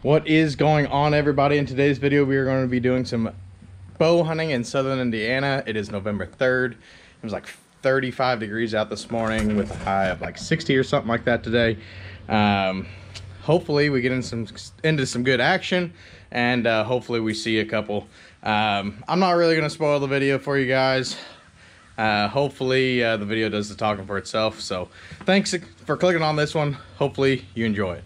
What is going on, everybody? In today's video we are going to be doing some bow hunting in southern Indiana. It is November 3rd. It was like 35 degrees out this morning with a high of like 60 or something like that today. Hopefully we get into some good action, and hopefully we see a couple. I'm not really going to spoil the video for you guys. Hopefully the video does the talking for itself. So thanks for clicking on this one. Hopefully you enjoy it.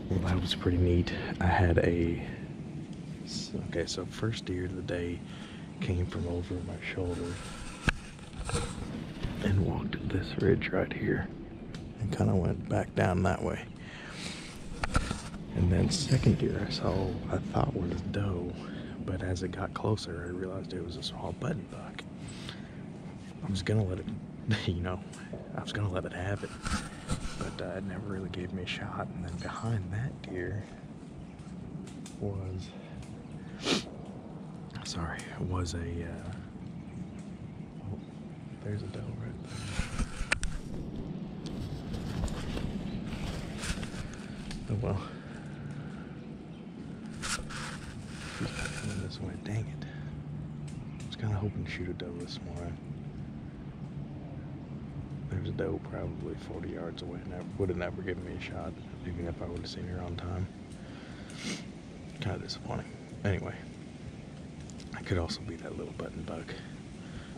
Well, that was pretty neat. I had so first deer of the day came from over my shoulder and walked this ridge right here and kind of went back down that way. And then second deer I thought was doe, but as it got closer I realized it was a small button buck. I was gonna let it, I was gonna let it have it, but it never really gave me a shot. And then behind that deer was oh, there's a doe right there. Oh well. She's coming this way. Dang it. I was kind of hoping to shoot a doe this morning. There's a doe probably 40 yards away, and would have never given me a shot, even if I would have seen her on time. Kind of disappointing. Anyway, I could also be that little button buck.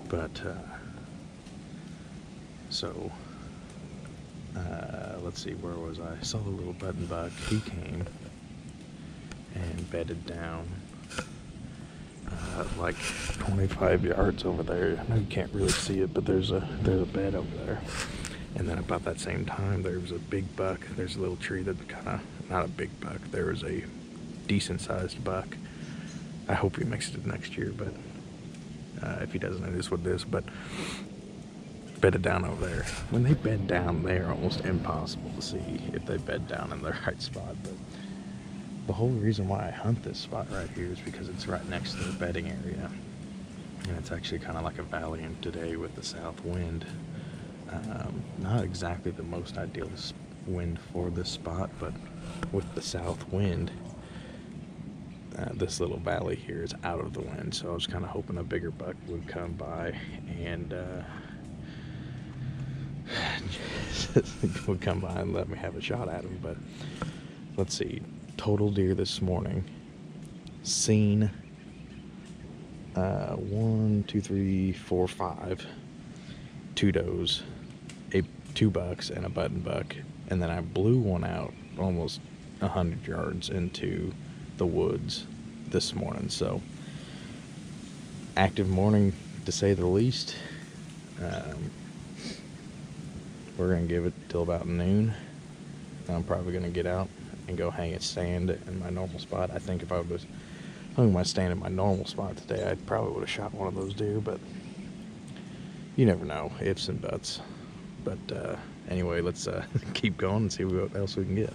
But, so let's see, where was I? Saw the little button buck. He came and bedded down like 25 yards over there. I know you can't really see it, but there's a bed over there. And then about that same time, there was a big buck. There's a little tree that kind of, not a big buck, there was a decent sized buck. I hope he makes it next year, but if he doesn't, it is what it is. But bedded down over there. When they bed down, they are almost impossible to see if they bed down in the right spot. But the whole reason why I hunt this spot right here is because it's right next to the bedding area. And it's actually kind of like a valley, and today with the south wind, not exactly the most ideal wind for this spot, but with the south wind, this little valley here is out of the wind. So I was kind of hoping a bigger buck would come by and would come by and let me have a shot at him. But let's see, total deer this morning, seen 1, 2, 3, 4, 5, 2 does, 2 bucks and a button buck, and then I blew one out almost 100 yards into the woods this morning. So active morning to say the least. We're gonna give it till about noon. I'm probably gonna get out and go hang a stand in my normal spot. I think if I was hung my stand in my normal spot today, I probably would have shot one of those deer, but you never know, ifs and buts. But anyway, let's keep going and see what else we can get.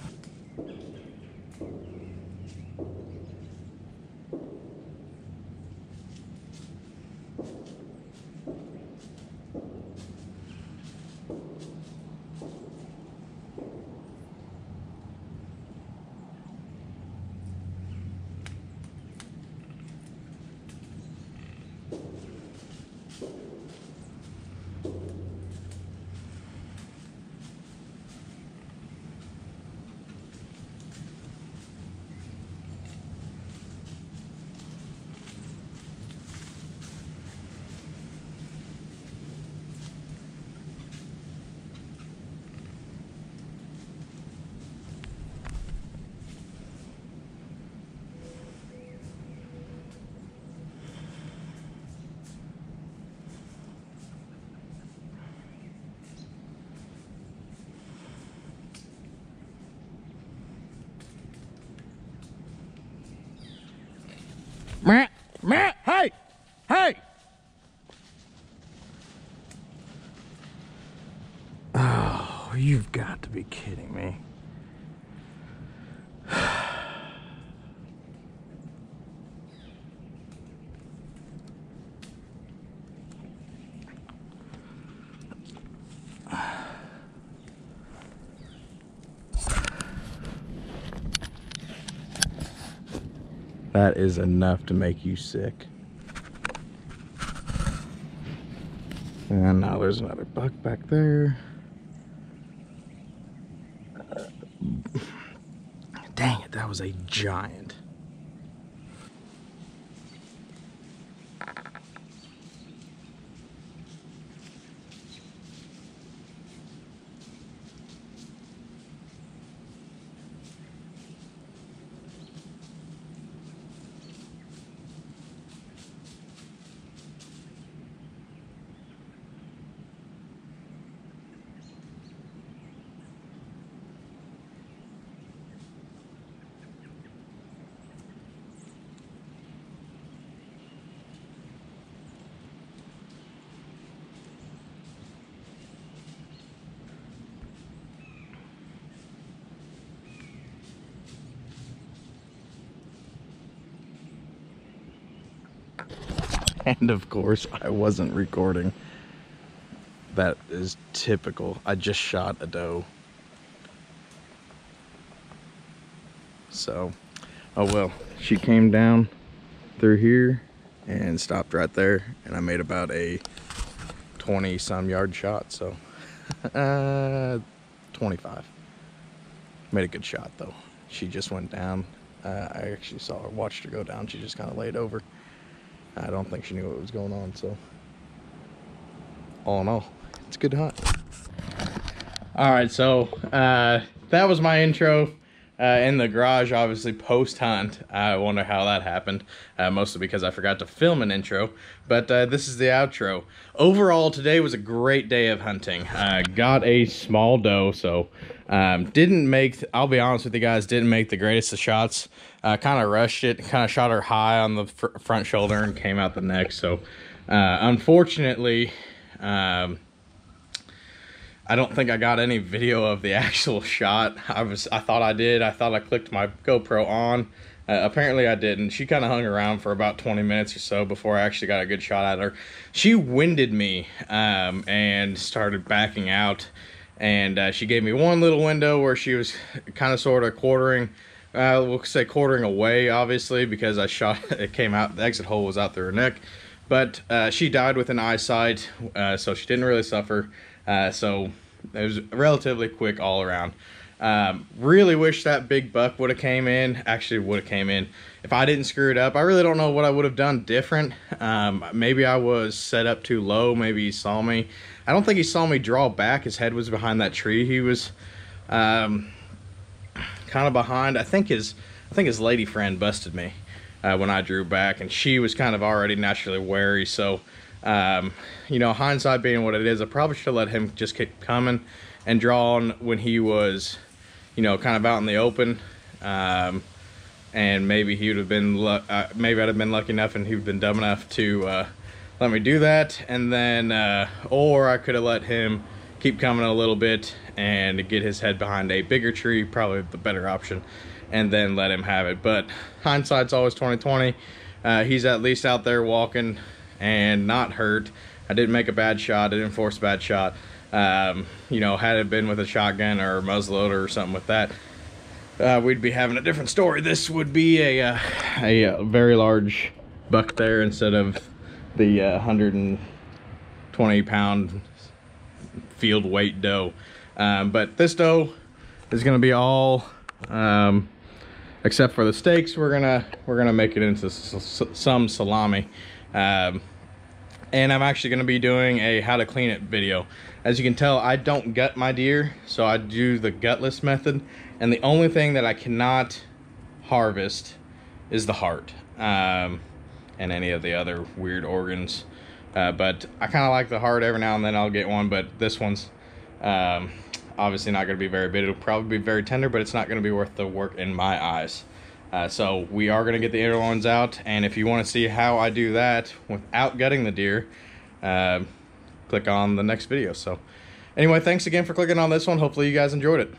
Matt, hey! Hey! Oh, you've got to be kidding me. That is enough to make you sick. And now there's another buck back there. Dang it, that was a giant. And of course, I wasn't recording. That is typical. I just shot a doe. So, oh well. She came down through here and stopped right there. And I made about a 20-some yard shot. So, 25. Made a good shot though. She just went down. I actually saw her, watched her go down. She just kind of laid over. I don't think she knew what was going on, so all in all, it's a good hunt. All right, so that was my intro in the garage, obviously post hunt. I wonder how that happened, mostly because I forgot to film an intro, but this is the outro. Overall, today was a great day of hunting. Got a small doe, so didn't make, I'll be honest with you guys, didn't make the greatest of shots. Kind of rushed it, kind of shot her high on the front shoulder and came out the neck, so unfortunately, I don't think I got any video of the actual shot. I thought I did. I thought I clicked my GoPro on. Apparently I didn't. She kind of hung around for about 20 minutes or so before I actually got a good shot at her. She winded me and started backing out. And she gave me one little window where she was kind of sort of quartering, we'll say quartering away, obviously, because I shot, it came out, the exit hole was out through her neck. But she died with an eyesight, so she didn't really suffer. So it was relatively quick all around. Really wish that big buck would have came in. Actually would have came in. If I didn't screw it up, I really don't know what I would have done different. Maybe I was set up too low. Maybe he saw me. I don't think he saw me draw back. His head was behind that tree. He was kind of behind. I think his lady friend busted me when I drew back, and she was kind of already naturally wary. So you know, hindsight being what it is, I probably should have let him just keep coming and draw on when he was, you know, kind of out in the open. And maybe he would have been, maybe I'd have been lucky enough and he'd been dumb enough to let me do that. And then, or I could have let him keep coming a little bit and get his head behind a bigger tree, probably the better option, and then let him have it. But hindsight's always 20/20. He's at least out there walking and not hurt. I didn't make a bad shot. I didn't force a bad shot. You know, had it been with a shotgun or a muzzleloader or something with that, we'd be having a different story. This would be a very large buck there instead of the 120-pound field weight doe. But this doe is going to be all, except for the steaks, we're gonna make it into some salami. And I'm actually going to be doing a how to clean it video. As you can tell, I don't gut my deer, so I do the gutless method. And the only thing that I cannot harvest is the heart and any of the other weird organs. But I kind of like the heart. Every now and then I'll get one, but this one's obviously not going to be very big. It'll probably be very tender, but it's not going to be worth the work in my eyes. So we are going to get the inner loins out, and if you want to see how I do that without gutting the deer, click on the next video. So anyway, thanks again for clicking on this one. Hopefully you guys enjoyed it.